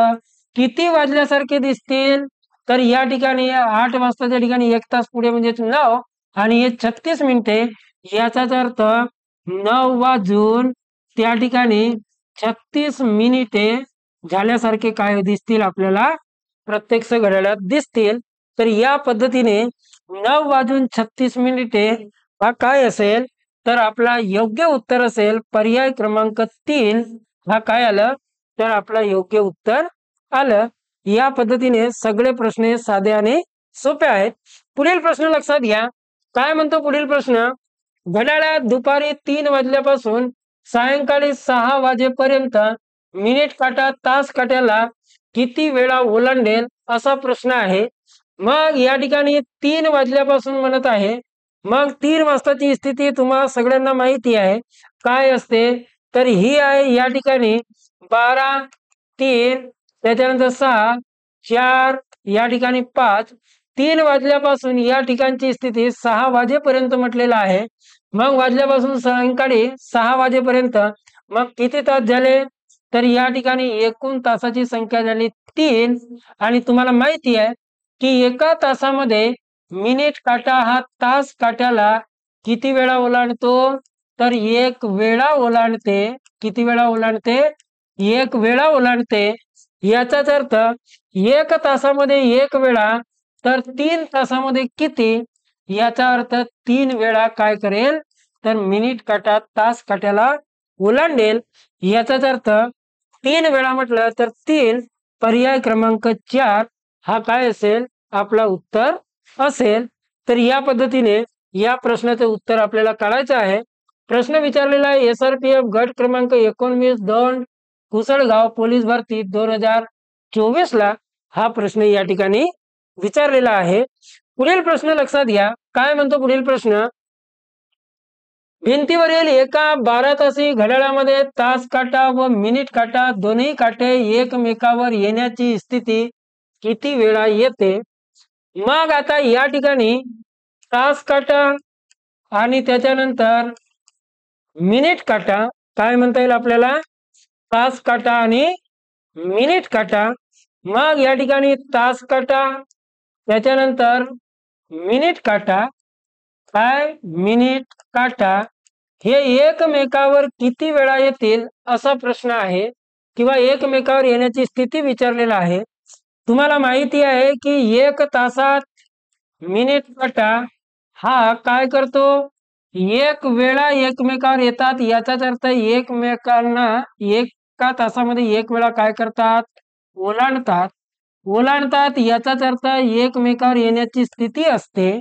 किती वाजल्यासारखे दिसतील तर या ठिकाणी 8 वाजताच्या ठिकाणी 1 तास पुढे म्हणजे 9 आणि हे 36 मिनिटे याचाच अर्थ 9 वाजून त्या ठिकाणी 36 मिनिटे झाल्यासारखे काय दिसतील आपल्याला प्रत्यक्ष घड्याळात दिसतील। तर या पद्धतीने 9 वाजून 36 मिनिटे हा काय असेल तर आपला योग्य उत्तर असेल पर्याय क्रमांक 3 हा काय आलं तर आपला योग्य उत्तर आलं। या पद्धतीने सगळे प्रश्न साधे आणि सोपे आहेत। पुढील प्रश्न लक्षात घ्या, काय म्हणतो पुढील प्रश्न, घड्याळात दुपारी 3 वाजल्यापासून सायंकाळी 6 वाजेपर्यंत मिनिट काटा तास काट्याला किती वेळा ओलांडेल असा प्रश्न आहे। मग या ठिकाणी 3 वाजल्यापासून म्हणत आहे। मग 3 वाजताची स्थिती तुम्हाला सगळ्यांना माहिती आहे काय असते, तर ही आहे या ठिकाणी 12, 3, त्याच्यानंतर 6, 4, या ठिकाणी 5, 3 वाजल्यापासून या ठिकाणची स्थिती 6 वाजेपर्यंत म्हटलेलं आहे। मग वाजल्यापासून सायंकाळी 6 वाजेपर्यंत मग किती तास झाले, तर या ठिकाणी एकूण तासाची संख्या झाली 3। आणि तुम्हाला माहिती आहे की एका तासामध्ये मिनिट काटा हा तास काट्याला किती वेळा ओलांडतो, तर 1 वेळा ओलांडते। किती वेळा ओलांडते, 1 वेळा ओलांडते। याचाच अर्थ 1 तासामध्ये 1 वेळा, तर 3 तासामध्ये किती, याचा अर्थ 3 वेळा काय करेल, तर मिनिट काटा तास काट्याला ओलांडेल। याचाच अर्थ 3 वेळा म्हटलं तर 3, पर्याय क्रमांक 4 हा काय असेल, आपला उत्तर असेल। तर या पद्धतीने या प्रश्नाचे उत्तर आपल्याला काढायचं आहे। प्रश्न विचारलेला आहे SRPF गट क्रमांक 19 दौंड कुसळगाव पोलीस भरती 2024 ला हा प्रश्न या ठिकाणी विचारलेला आहे। पुढील प्रश्न लक्षात घ्या, काय म्हणतो पुढील प्रश्न, भिंतीवरील एका 12 तासी घड्याळामध्ये तास काटा व मिनिट काटा दोन्ही काटे एकमेकावर येण्याची स्थिती किती वेळा येते। मग आता या ठिकाणी तास काटा आणि त्याच्यानंतर मिनिट काटा काय म्हणता येईल आपल्याला, तास काटा आणि मिनिट काटा। मग या ठिकाणी तास काटा त्याच्यानंतर मिनिट काटा काय, मिनिट काटा हे एकमेकावर किती वेळा येतील असा प्रश्न आहे, किंवा एकमेकावर येण्याची स्थिती विचारलेला आहे। तुम्हाला माहिती आहे की 1 तासात मिनिट काटा हा काय करतो, 1 वेळा एकमेकावर येतात। याचाच अर्थ एकमेकांना एका तासामध्ये 1 वेळा काय करतात, ओलांडतात। ओलांडतात याचाच अर्थ एकमेकावर येण्याची स्थिती असते।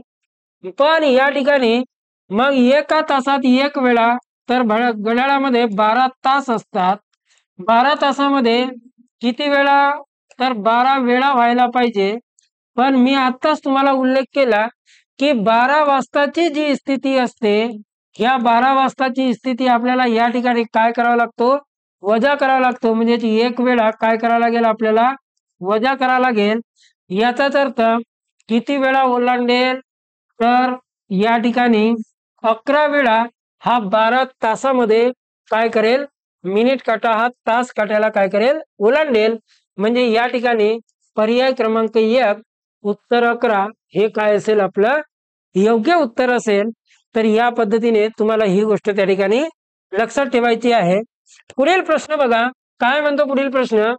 पण या ठिकाणी मग एका तासात 1 वेळा, तर घड्याळामध्ये 12 तास असतात। 12 तासामध्ये किती वेळा, तर 12 वेळा व्हायला पाहिजे। पण मी आत्ताच तुम्हाला उल्लेख केला की 12 वाजताची जी स्थिती असते, ह्या 12 वाजताची स्थिती आपल्याला या ठिकाणी काय करावं लागतो, वजा करावा लागतो। म्हणजे 1 वेळा काय करावं लागेल, आपल्याला वजा करावा लागेल। याचाच अर्थ किती वेळा ओलांडेल, तर या ठिकाणी 11 वेळा हा 12 तासामध्ये काय करेल, मिनिट काटा हा तास काट्याला काय करेल, ओलांडेल। म्हणजे या ठिकाणी पर्याय क्रमांक 1 उत्तर 11 हे काय असेल, आपलं योग्य उत्तर असेल। तर या पद्धतीने तुम्हाला ही गोष्ट त्या ठिकाणी लक्षात ठेवायची आहे। पुढील प्रश्न बघा, काय म्हणतो पुढील प्रश्न,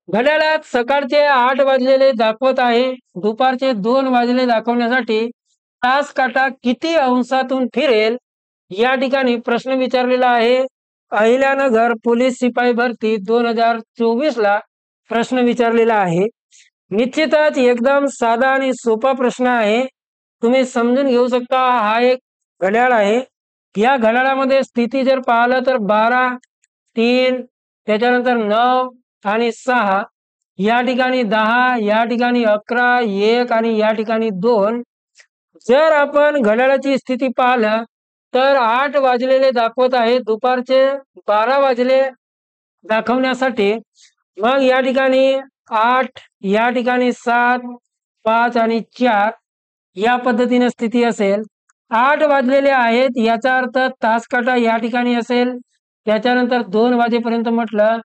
घड्याळात सकाळचे 8 वाजलेले दाखवत आहे, दुपारचे 2 वाजले दाखवण्यासाठी तास काटा किती अंशातून फिरेल। या ठिकाणी प्रश्न विचारलेला आहे अहिल्यानगर पोलीस शिपाई भरती 2024 ला प्रश्न विचारलेला आहे। निश्चितच एकदम साधा आणि सोपा प्रश्न आहे, तुम्ही समजून घेऊ शकता। हा एक घड्याळ आहे, या घड्याळामध्ये स्थिती जर पाहिलं तर 12, 3, त्याच्यानंतर 9 आणि 6, या ठिकाणी 10, या ठिकाणी 11, 1 आणि या ठिकाणी 2। जर आपण घड्याळाची स्थिती पाहिलं तर 8 वाजलेले दाखवत आहे, दुपारचे 12 वाजले दाखवण्यासाठी। मग या ठिकाणी 8, या ठिकाणी 7, 5 आणि 4 या पद्धतीने स्थिती असेल। 8 वाजलेले आहेत याचा अर्थ तास काटा या ठिकाणी असेल। त्याच्यानंतर 2 वाजेपर्यंत म्हटलं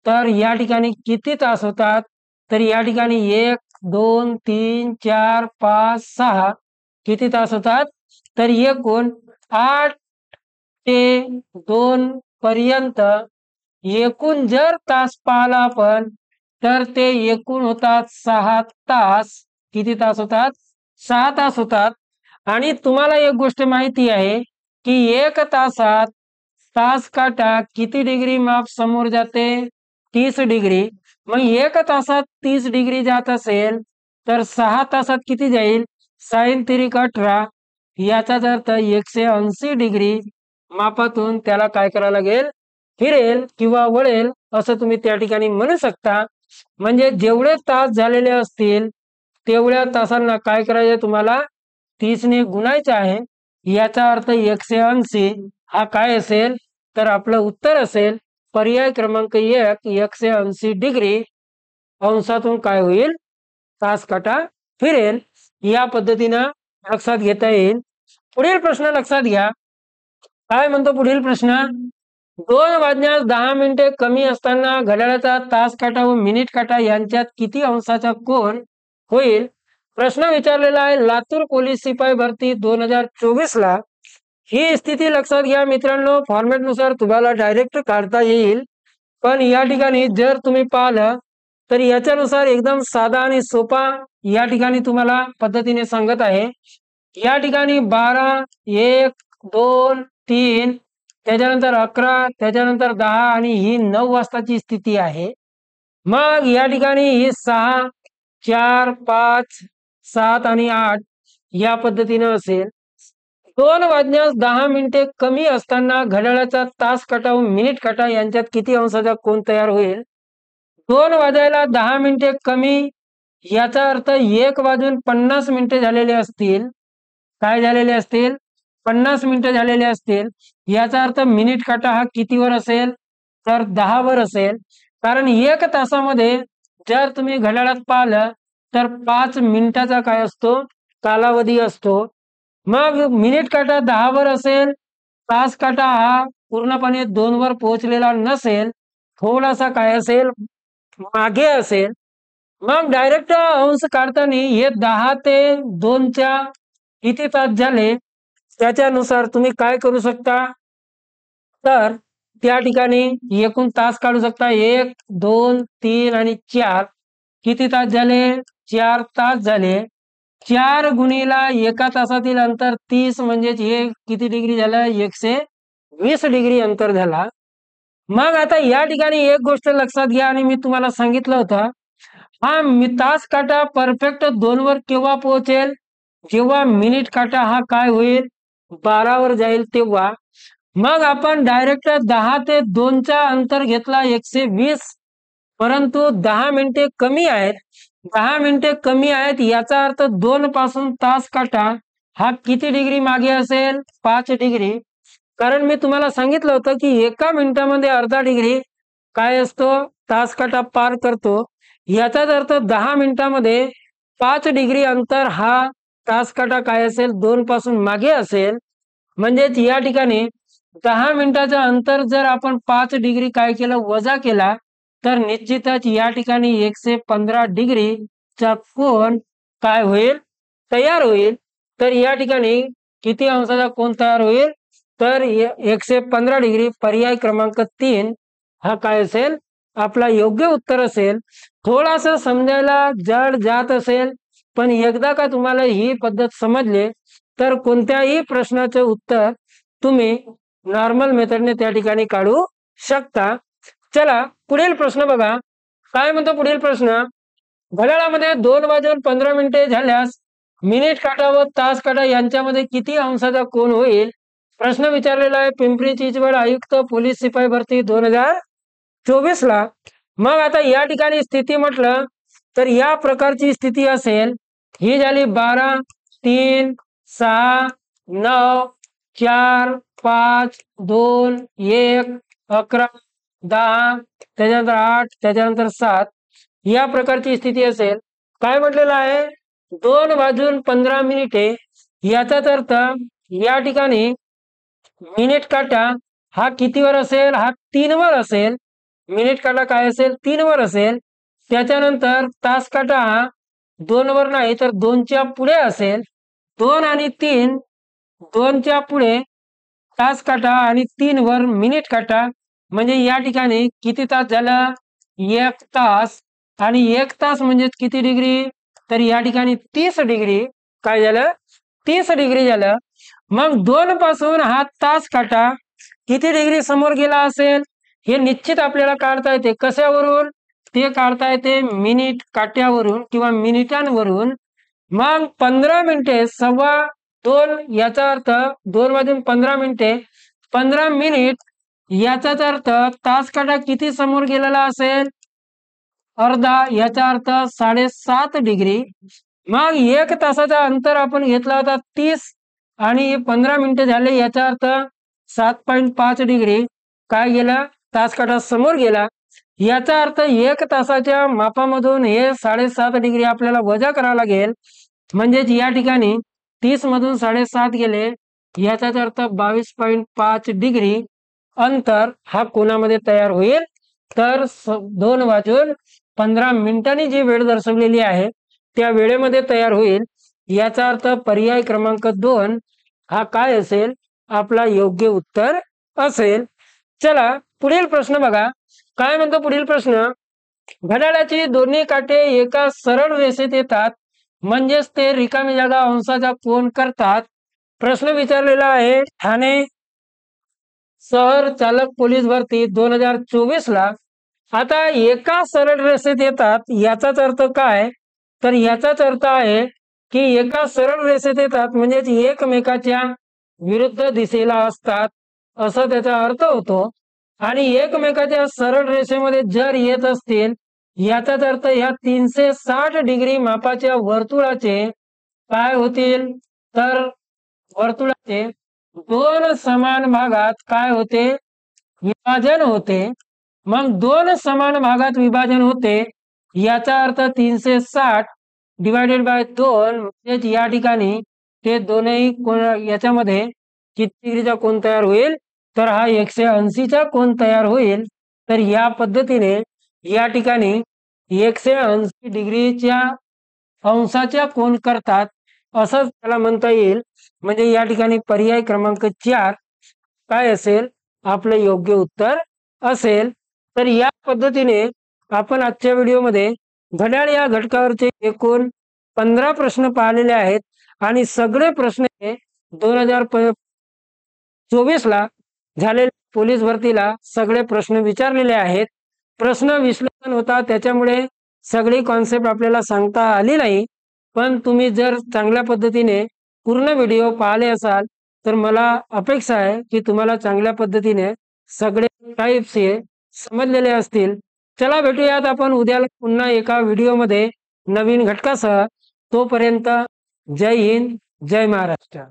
तर या ठिकाणी किती तास होतात, तर या ठिकाणी 1, 2, 3, 4, 5, 6 किती तास होतात, तर एकूण 8 ते 2 पर्यंत एकूण जर तास पाहिला आपण तर ते एकूण होतात 6 तास। किती तास होतात, 6 तास होतात। आणि तुम्हाला एक गोष्ट माहिती आहे की 1 तासात तास काटा किती डिग्री माप समोर जाते, 30 डिग्री। मग 1 तासात 30 डिग्री जात असेल तर 6 तासात किती जाईल, sin तिरिक 18, याचाच अर्थ 180 डिग्री मापातून त्याला काय करावं लागेल, फिरेल किंवा वळेल असं तुम्ही त्या ठिकाणी म्हणू शकता. म्हणजे जेवढे तास झालेले असतील तेवढ्या तासांना काय करायचे तुम्हाला 30 ने गुणायचे आहे. याचा अर्थ 180 हा काय असेल तर आपलं उत्तर असेल पर्याय क्रमांक 1 180 डिग्री अंशातून काय होईल तास काटा फिरेल. या पद्धतीनं लक्षात घेता येईल. पुढील प्रश्न लक्षात घ्या. काय म्हणतो पुढील प्रश्न 2 वाजण्यास 10 मिनिटे कमी असताना घड्याळाचा तास काटा व मिनिट काटा यांच्यात किती अंशाचा कोन होईल. प्रश्न विचारलेला आहे लातूर पोलीस शिपाई भरती 2024 ला. ही स्थिती लक्षात घ्या मित्रांनो. फॉर्मॅट नुसार तुम्हाला डायरेक्ट काढता येईल पण या ठिकाणी जर तुम्ही पाहिलं तर याच्यानुसार एकदम साधा आणि सोपा या ठिकाणी तुम्हाला पद्धतीने सांगत आहे. या ठिकाणी 12 1 2 3 त्याच्यानंतर 11 त्याच्यानंतर 10 आणि ही 9 वाजताची स्थिती आहे. मग या ठिकाणी ही 6 4 5 7 आणि 8 या पद्धतीने असेल. 2 वाजण्यास 10 मिनिटे कमी असताना घड्याळाचा तास काटा व मिनिट काटा यांच्यात किती अंशाचा कोन तयार होईल. 2 वाजायला 10 मिनिटे कमी याचा अर्थ 1 वाजून 50 मिनिटे झालेले असतील. काय झालेले असतील 50 मिनिटे झालेले असतील. याचा अर्थ मिनिट काटा हा कितीवर असेल तर 10 वर असेल. कारण 1 तासामध्ये जर तुम्ही घड्याळात पाहिलं तर 5 मिनिटाचा काय असतो कालावधी असतो. मग मिनिट काटा 10 वर असेल. तास काटा हा पूर्णपणे 2 वर पोहोचलेला नसेल थोडासा काय असेल मागे असेल. मग डायरेक्ट अंश काढताना हे 10 ते 2 च्या किती तास झाले त्याच्यानुसार तुम्ही काय करू शकता तर त्या ठिकाणी एकूण तास काढू शकता. 1 2 3 आणि 4 किती तास झाले 4 तास झाले. 4 गुणीला एका तासातील अंतर 30 म्हणजे हे किती डिग्री झालं 120 डिग्री अंतर झाला. मग आता या ठिकाणी एक गोष्ट लक्षात घ्या आणि मी तुम्हाला सांगितलं होतं हा तास काटा परफेक्ट 2 वर केव्हा पोहोचेल जेव्हा मिनिट काटा हा काय होईल 12 वर जाईल तेव्हा. मग आपण डायरेक्ट 10 ते 2 चा अंतर घेतला 120 परंतु 10 मिनिटे कमी आहेत. 10 मिनिटे कमी आहेत याचा अर्थ 2 पासून तास काटा हा किती डिग्री मागे असेल 5 डिग्री. कारण मी तुम्हाला सांगितलं होतं की एका मिनिटामध्ये अर्धा डिग्री काय असतो तास काटा पार करतो. याचाच अर्थ 10 मिनिटामध्ये 5 डिग्री अंतर हा तास काटा काय असेल 2 पासून मागे असेल. म्हणजेच या ठिकाणी 10 मिनिटाचं अंतर जर आपण 5 डिग्री काय केलं वजा केला तर निश्चितच या ठिकाणी 115 डिग्रीचा कोन काय होईल तयार होईल. तर या ठिकाणी किती अंशाचा कोन तयार होईल तर 115 डिग्री पर्याय क्रमांक 3 हा काय असेल आपला योग्य उत्तर असेल. थोडासा समजायला जड जात असेल पण एकदा का तुम्हाला ही पद्धत समजले तर कोणत्याही प्रश्नाचे उत्तर तुम्ही नॉर्मल मेथडने त्या ठिकाणी काढू शकता. चला पुढील प्रश्न बघा. काय म्हणतो पुढील प्रश्न घड्याळामध्ये 2 वाजून 15 मिनिटे झाल्यास मिनिट काटा व तास काटा यांच्यामध्ये किती अंशाचा कोन होईल. प्रश्न विचारलेला आहे पिंपरी चिंचवड आयुक्त पोलीस शिपाई भरती 2024 ला. मग आता या ठिकाणी स्थिती म्हटलं तर या प्रकारची स्थिती असेल. ही झाली 12 3 6 9 4 5 2 1 11 10 त्याच्यानंतर 8 त्याच्यानंतर 7 या प्रकारची स्थिती असेल. काय म्हटलेलं आहे 2 वाजून 15 मिनिटे याचाच अर्थ या ठिकाणी मिनिट काटा हा कितीवर असेल हा 3 वर असेल. मिनिट काटा काय असेल 3 वर असेल. त्याच्यानंतर तास काटा हा 2 वर नाही तर 2 च्या पुढे असेल. 2 आणि 3 2 च्या पुढे तास काटा आणि 3 वर मिनिट काटा म्हणजे या ठिकाणी किती तास झाला 1 तास आणि 1 तास म्हणजे किती डिग्री तर या ठिकाणी 30 डिग्री काय झालं 30 डिग्री झालं. मग 2 पासून हा तास काटा किती डिग्री समोर गेला असेल हे निश्चित आपल्याला काढता येते. कशावरून ते काढता येते मिनिट काट्यावरून किंवा मिनिटांवरून. मग 15 मिनिटे 2:15 याचा अर्थ 2 वाजून 15 मिनिटे 15 मिनिट याचाच अर्थ तास काटा किती समोर गेलेला असेल? अर्धा. याचा अर्थ 7.5 डिग्री. मग 1 तासाचा अंतर आपण घेतला होता 30 आणि 15 मिनिटं झाले, याचा अर्थ 7.5 डिग्री काय गेला? तास काटा समोर गेला. याचा अर्थ 1 तासाच्या मापामधून हे 7.5 डिग्री आपल्याला वजा करावं लागेल. म्हणजेच या ठिकाणी 30 मधून 7.5 गेले, याचाच अर्थ 22.5 डिग्री अंतर हा कोणामध्ये तयार होईल? तर 2 वाजून 15 मिनिटांनी जी वेळ दर्शवलेली आहे त्या वेळेमध्ये तयार होईल. याचा अर्थ पर्याय क्रमांक 2 हा काय असेल? आपला योग्य उत्तर असेल. चला पुढील प्रश्न बघा. काय म्हणतो पुढील प्रश्न? घड्याळाची दोन्ही काटे एका सरळ रेषेत येतात, म्हणजेच ते रिकामी जागा अंशाचा कोन करतात. प्रश्न विचारलेला आहे ठाणे शहर चालक पोलीस भरती 2024 ला. आता एका सरळ रेषेत येतात याचाच अर्थ काय? तर याचाच अर्थ आहे की एका सरळ रेषेत येतात म्हणजेच एकमेकाच्या विरुद्ध दिशेला असतात असा त्याचा अर्थ होतो. आणि एकमेकाच्या सरळ रेषेमध्ये जर येत असतील याचाच अर्थ या 360 डिग्री मापाच्या वर्तुळाचे काय होतील? तर वर्तुळाचे 2 समान भागात काय होते? विभाजन होते. मग 2 समान भागात विभाजन होते याचा अर्थ 360 डिवायडेड बाय 2 म्हणजे या ठिकाणी ते दोनही याच्यामध्ये किती डिग्रीचा कोन तयार होईल? तर हा 180 चा कोन तयार होईल. तर या पद्धतीने या ठिकाणी 180 डिग्रीच्या अंशाच्या कोन करतात असं त्याला म्हणता येईल. म्हणजे या ठिकाणी पर्याय क्रमांक 4 काय असेल? आपलं योग्य उत्तर असेल. तर या पद्धतीने आपण आजच्या व्हिडिओमध्ये घड्याळ या घटकावरचे एकूण 15 प्रश्न पाहिलेले आहेत आणि सगळे प्रश्न 2024 ला झालेल्या पोलीस भरतीला सगळे प्रश्न विचारलेले आहेत. प्रश्न विश्लेषण होता त्याच्यामुळे सगळी कॉन्सेप्ट आपल्याला सांगता आली नाही, पण तुम्ही जर चांगल्या पद्धतीने पूर्ण व्हिडिओ पाहिले असाल तर मला अपेक्षा आहे की तुम्हाला चांगल्या पद्धतीने सगळे टाइप्स हे समजलेले असतील. चला भेटूयात आपण उद्याला पुन्हा एका व्हिडिओमध्ये नवीन घटकासह. तोपर्यंत जय हिंद, जय महाराष्ट्र.